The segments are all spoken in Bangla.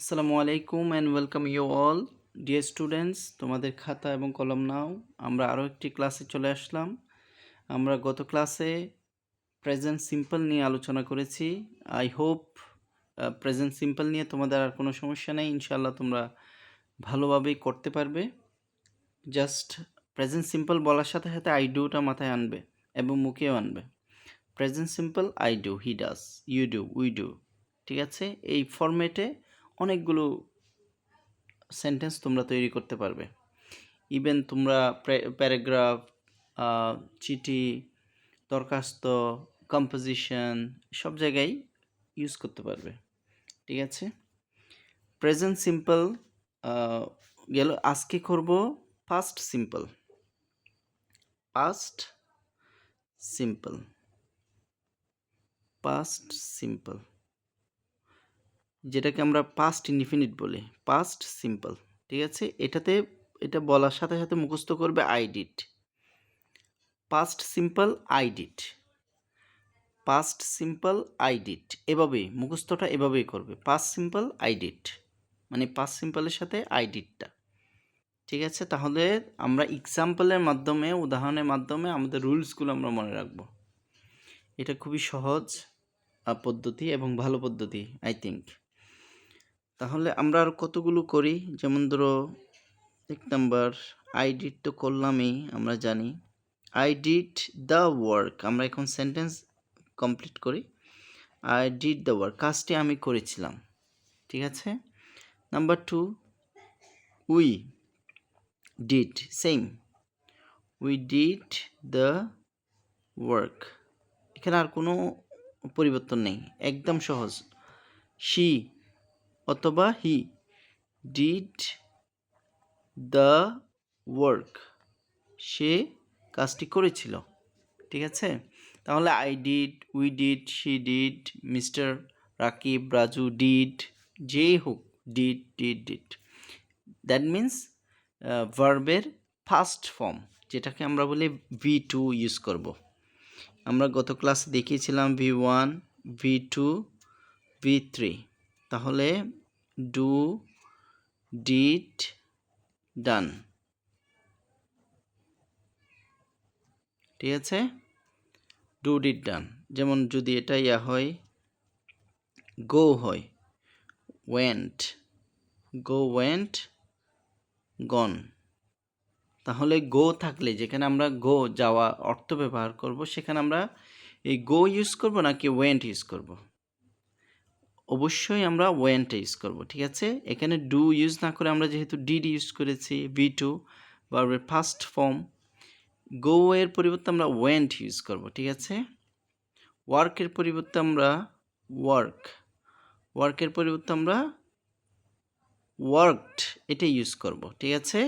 আসসালামু আলাইকুম and welcome you all dear students. তোমাদের খাতা এবং কলম নাও। আমরা আরও একটি ক্লাসে চলে আসলাম। আমরা গত ক্লাসে প্রেজেন্ট সিম্পল নিয়ে আলোচনা করেছি। আই হোপ প্রেজেন্ট সিম্পল নিয়ে তোমাদের আর কোনো সমস্যা নেই। ইনশাআল্লাহ তোমরা ভালোভাবেই করতে পারবে। জাস্ট প্রেজেন্ট সিম্পল বলার সাথে সাথে আই ডুটা মাথায় আনবে এবং মুখেও আনবে। Present simple I do, he does, you do, we do. ঠিক আছে, এই ফরম্যাটে অনেকগুলো সেন্টেন্স তোমরা তৈরি করতে পারবে। ইভেন তোমরা প্যারাগ্রাফ, চিঠি, দরখাস্ত, কম্পোজিশন সব জায়গায় ইউজ করতে পারবে। ঠিক আছে, প্রেজেন্ট সিম্পল গেল। আজকে করব past simple. Past simple, past simple, যেটাকে আমরা পাস্ট ইনডিফিনিট বলি, পাস্ট সিম্পল। ঠিক আছে, এটা বলার সাথে সাথে মুখস্থ করবে I did. Past simple I did, past simple I did, এভাবেই মুখস্থটা এভাবেই করবে। পাস্ট সিম্পল আই ডিড মানে পাস্ট সিম্পলের সাথে আই ডিডটা। ঠিক আছে, তাহলে আমরা এক্সাম্পলের মাধ্যমে, উদাহরণের মাধ্যমে আমাদের রুলসগুলো আমরা মনে রাখবো। এটা খুবই সহজ পদ্ধতি এবং ভালো পদ্ধতি আই থিঙ্ক। তাহলে আমরা আর কতগুলো করি, যেমন ধরো 1 নাম্বার আই ডিড তো করলামই, আমরা জানি। আই ডিড দ্য ওয়ার্ক, আমরা এখন সেন্টেন্স কমপ্লিট করি। আই ডিড দ্য ওয়ার্ক, কাজটি আমি করেছিলাম। ঠিক আছে, number 2 we did, same, we did the work. এখানে আর কোনো পরিবর্তন নেই, একদম সহজ। শি অথবা হি ডিড দ্য ওয়ার্ক, সে কাজটি করেছিল। ঠিক আছে, তাহলে I did, we did, she did, mister Rakib, Raju did, যেই হোক did did did. That means ভার্বের ফার্স্ট ফর্ম, যেটাকে আমরা বলি V2 ইউজ করব। আমরা গত ক্লাসে দেখিয়েছিলাম V1, V2, V3। তাহলে ডু, ডিড, ডান। ঠিক আছে, ডু ডিড ডান। যেমন যদি এটা ইয়া হয়, গো হয়, ওয়েন্ট, গো ওয়েন্ট, গন। তাহলে গো থাকলে, যেখানে আমরা গো যাওয়া অর্থ ব্যবহার করব, সেখানে আমরা এই গো ইউজ করব নাকি ওয়েন্ট ইউজ করব? অবশ্যই আমরা ওয়েন্ট ইউজ করব। ঠিক আছে, এখানে ডু ইউজ না করে আমরা যেহেতু ডিড ইউজ করেছি, V2 ভার্বের ফার্স্ট ফর্ম, গো এর পরিবর্তে আমরা ওয়েন্ট ইউজ করব। ঠিক আছে, ওয়ার্কের পরিবর্তে আমরা ওয়ার্ক, ওয়ার্কের পরিবর্তে আমরা ওয়ার্কড এটা ইউজ করব। ঠিক আছে,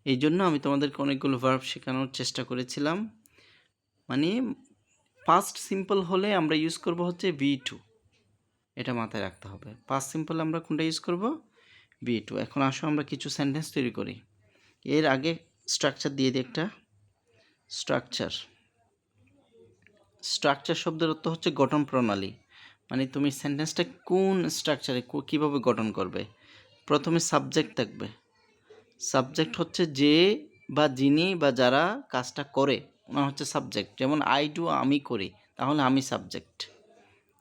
এই জন্য আমি তোমাদেরকে অনেকগুলো ভার্ব শেখানোর চেষ্টা করেছিলাম। মানে পাস্ট সিম্পল হলে আমরা ইউজ করব হচ্ছে V2, এটা মাথায় রাখতে হবে। পাস্ট সিম্পল আমরা কোনটা ইউজ করব? V2। এখন আসো আমরা কিছু সেন্টেন্স তৈরি করি। এর আগে স্ট্রাকচার দিয়ে দিই একটা। স্ট্রাকচার, স্ট্রাকচার শব্দের অর্থ হচ্ছে গঠন প্রণালী। মানে তুমি সেন্টেন্সটা কোন স্ট্রাকচারে কীভাবে গঠন করবে। প্রথমে সাবজেক্ট থাকবে। সাবজেক্ট হচ্ছে যে বা যিনি বা যারা কাজটা করে, ওনার হচ্ছে সাবজেক্ট। যেমন আই ডু, আমি করি, তাহলে আমি সাবজেক্ট।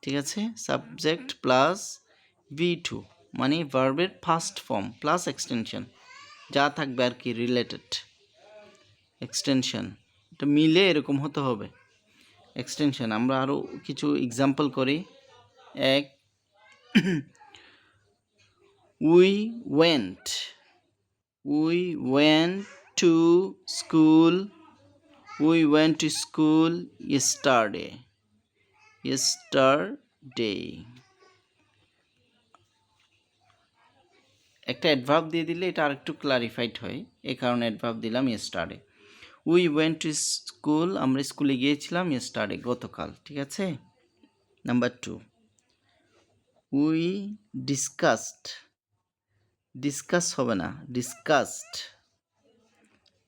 ঠিক আছে, সাবজেক্ট প্লাস V2 মানে ভার্বের ফার্স্ট ফর্ম প্লাস এক্সটেনশন, যা থাকবে আর কি রিলেটেড এক্সটেনশন, এটা মিলে এরকম হতে হবে এক্সটেনশন। আমরা আরও কিছু এক্সাম্পল করি। এক, we went, we went to school, we went to school yesterday, yesterday. একটা অ্যাডভার্ব দিয়ে দিলে এটা আরেকটু ক্লারিফাইড হয়, এই কারণে অ্যাডভার্ব দিলাম yesterday. We went to school, আমরা স্কুলে গিয়েছিলাম ইয়েস্টারডে, গতকাল। ঠিক আছে, নাম্বার 2, উই ডিসকাসড, ডিসকাস হবে না, ডিসকাসড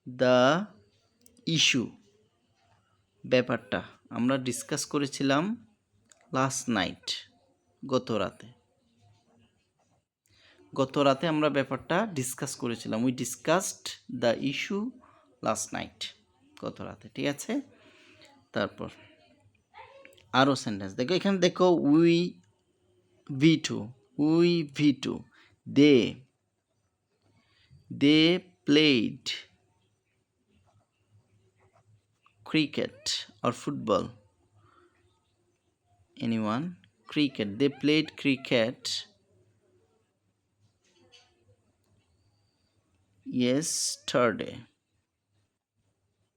দ্য ইস্যু, ব্যাপারটা আমরা ডিসকাস করেছিলাম লাস্ট নাইট। গত রাতে। গত রাতে আমরা ব্যাপারটা ডিসকাস করেছিলাম। We discussed the issue last night. গত রাতে, ঠিক আছে? তারপর আরও সেন্টেন্স দেখো, এখানে দেখো we V2, we V2, they played cricket or football. Anyone? Cricket. They played cricket yesterday.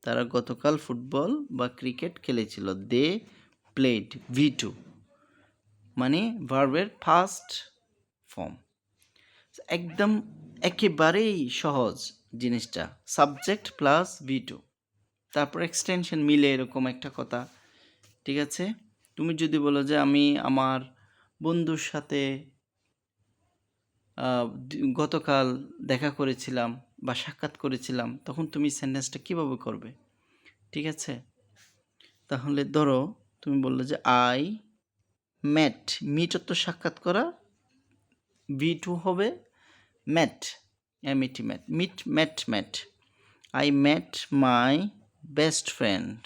তারা গতকাল ফুটবল বা ক্রিকেট খেলেছিল। দে প্লেড V2 মানে ভার্বের ফার্স্ট ফর্ম। একদম একেবারেই সহজ জিনিসটা, সাবজেক্ট প্লাস V2, তারপর এক্সটেনশন মিলে এরকম একটা কথা, ঠিক আছে? তুমি যদি বলো যে আমি আমার বন্ধুর সাথে গতকাল দেখা করেছিলাম বা সাক্ষাৎ করেছিলাম, তখন তুমি সেন্টেন্সটা কীভাবে করবে, ঠিক আছে? তাহলে ধরো তুমি বললে যে আই ম্যাট, মিট তো সাক্ষাৎ করা, V2 হবে met, MAT met, meet met met. I met my best friend,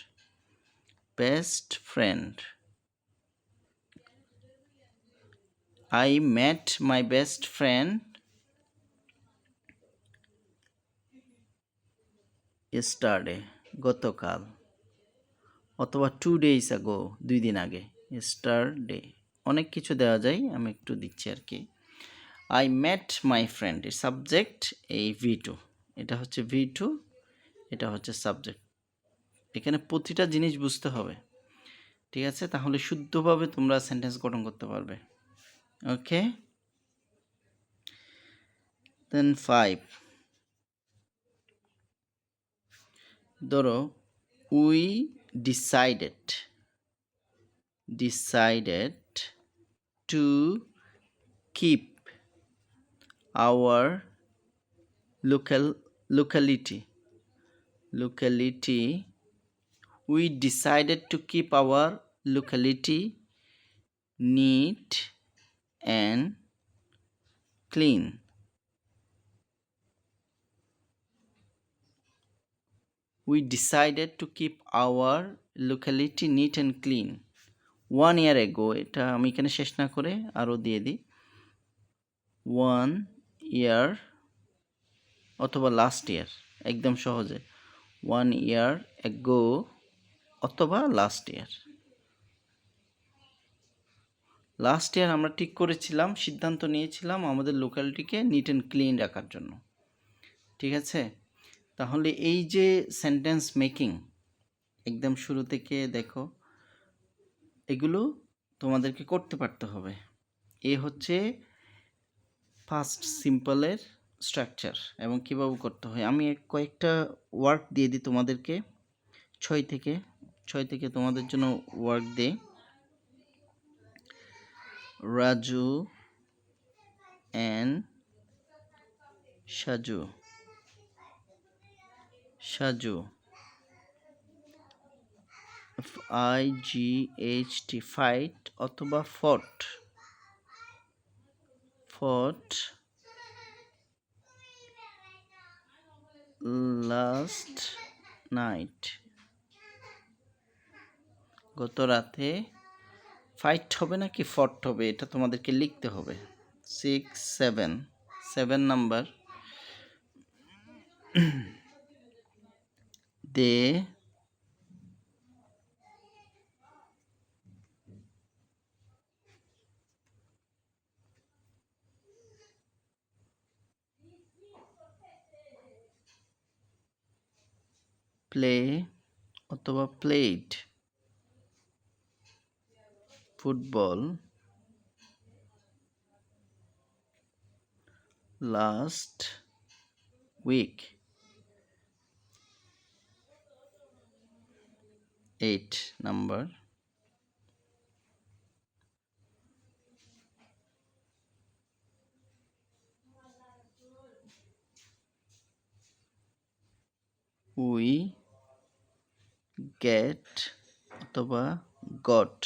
best friend. I met my best friend yesterday, গতকাল, অথবা 2 days ago, 2 দিন আগে, yesterday। অনেক কিছু দেওয়া যায়, আমি একটু দিচ্ছি আর কি। I met my friend, এর সাবজেক্ট এই V2, এটা হচ্ছে V2, এটা হচ্ছে সাবজেক্ট। এখানে প্রতিটা জিনিস বুঝতে হবে, ঠিক আছে? তাহলে শুদ্ধভাবে তোমরা সেন্টেন্স গঠন করতে পারবে। ওকে, দেন 5, ধরো we decided to keep our locality, we decided to keep our locality neat and clean. We decided to keep our locality neat and clean 1 year ago। এটা আমি এখানে শেষ না করে আরও দিয়ে দিই, 1 year অথবা লাস্ট ইয়ার, একদম সহজে 1 year ago অথবা লাস্ট ইয়ার। লাস্ট ইয়ার আমরা ঠিক করেছিলাম, সিদ্ধান্ত নিয়েছিলাম আমাদের লোকালিটিকে নিট অ্যান্ড ক্লিন রাখার জন্য, ঠিক আছে? তাহলে এই যে সেন্টেন্স মেকিং একদম শুরু থেকে দেখো, এগুলো তোমাদেরকে করতে পারতে হবে। এ হচ্ছে ফার্স্ট সিম্পলের স্ট্রাকচার এবং কীভাবে করতে হয়। আমি কয়েকটা ওয়ার্ক দিয়ে দিই তোমাদেরকে, 6 থেকে তোমাদের জন্য ওয়ার্ক দেই। Raju and Saju, FIGHT, fight অথবা ফট লাস্ট নাইট, গত রাতে। ফাইট হবে নাকি ফট হবে এটা তোমাদেরকে লিখতে হবে। 6, 7 নাম্বার, দে প্লে অথবা played football last week. 8 number, we get অথবা গট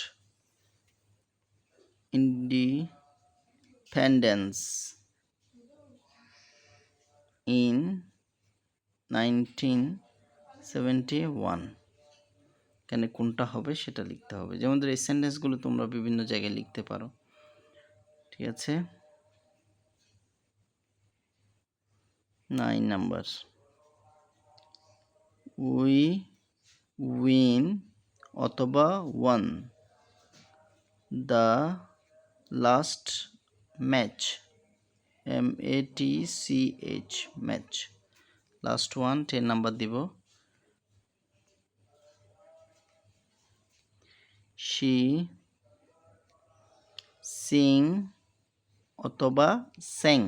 independence in 1971। এখানে কোনটা হবে সেটা লিখতে হবে। যেমন ধরো এই সেন্টেন্সগুলো তোমরা বিভিন্ন জায়গায় লিখতে পারো, ঠিক আছে। 9 নাম্বার, উই উইন অথবা one the last match, MATCH match, last one 10 number দিব। শি সিং অথবা স্যাং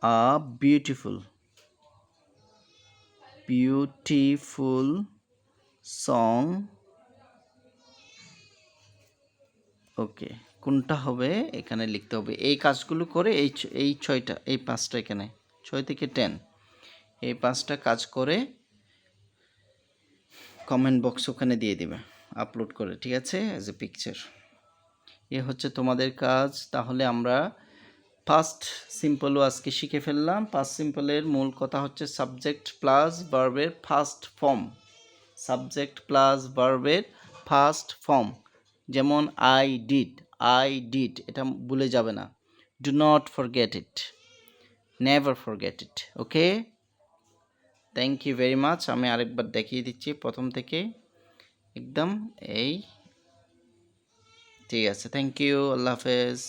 আ বিউটিফুল সং। ওকে, কোনটা হবে এখানে লিখতে হবে। এই কাজগুলো করে এই 6টা, এই 5টা, এখানে 6 থেকে 10 এই 5টা কাজ করে কমেন্ট বক্স ওখানে দিয়ে দিবে আপলোড করে, ঠিক আছে, অ্যাজ এ পিকচার। এ হচ্ছে তোমাদের কাজ। তাহলে আমরা পাস্ট সিম্পলও আজকে শিখে ফেললাম। পাস্ট সিম্পলের মূল কথা হচ্ছে সাবজেক্ট প্লাস ভার্বের ফার্স্ট ফর্ম, সাবজেক্ট প্লাস ভার্বের ফার্স্ট ফর্ম। যেমন আই ডিড, এটা ভুলে যাবে না। Do not forget it, never forget it. Okay, thank you very much. আমি আরেকবার দেখিয়ে দিচ্ছি প্রথম থেকে একদম এই, ঠিক আছে। থ্যাংক ইউ, আল্লাহ হাফেজ।